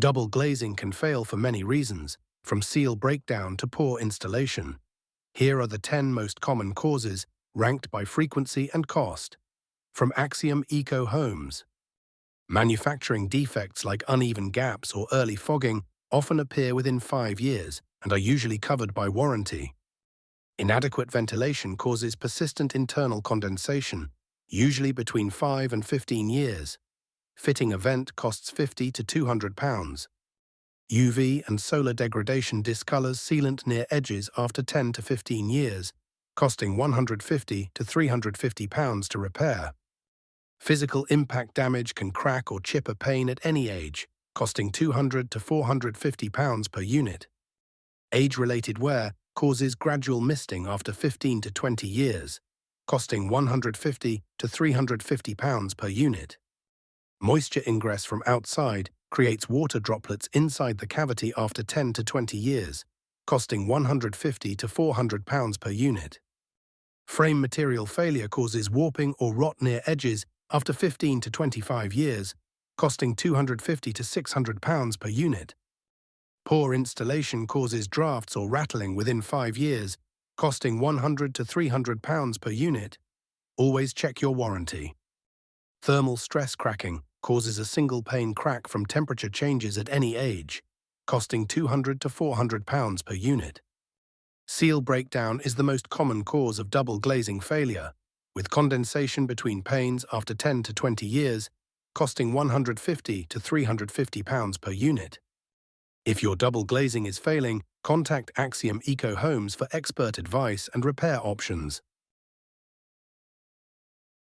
Double glazing can fail for many reasons, from seal breakdown to poor installation. Here are the 10 most common causes, ranked by frequency and cost. From Axiom Eco Homes. Manufacturing defects like uneven gaps or early fogging often appear within 5 years and are usually covered by warranty. Inadequate ventilation causes persistent internal condensation, usually between 5 and 15 years. Fitting a vent costs £50 to £200. UV and solar degradation discolors sealant near edges after 10 to 15 years, costing £150 to £350 to repair. Physical impact damage can crack or chip a pane at any age, costing £200 to £450 per unit. Age-related wear causes gradual misting after 15 to 20 years, costing £150 to £350 per unit. Moisture ingress from outside creates water droplets inside the cavity after 10 to 20 years, costing £150 to £400 per unit. Frame material failure causes warping or rot near edges after 15 to 25 years, costing £250 to £600 per unit. Poor installation causes drafts or rattling within 5 years, costing £100 to £300 per unit. Always check your warranty. Thermal stress cracking causes a single pane crack from temperature changes at any age, costing £200 to £400 per unit. Seal breakdown is the most common cause of double glazing failure, with condensation between panes after 10 to 20 years, costing £150 to £350 per unit. If your double glazing is failing, contact Axiom Eco Homes for expert advice and repair options.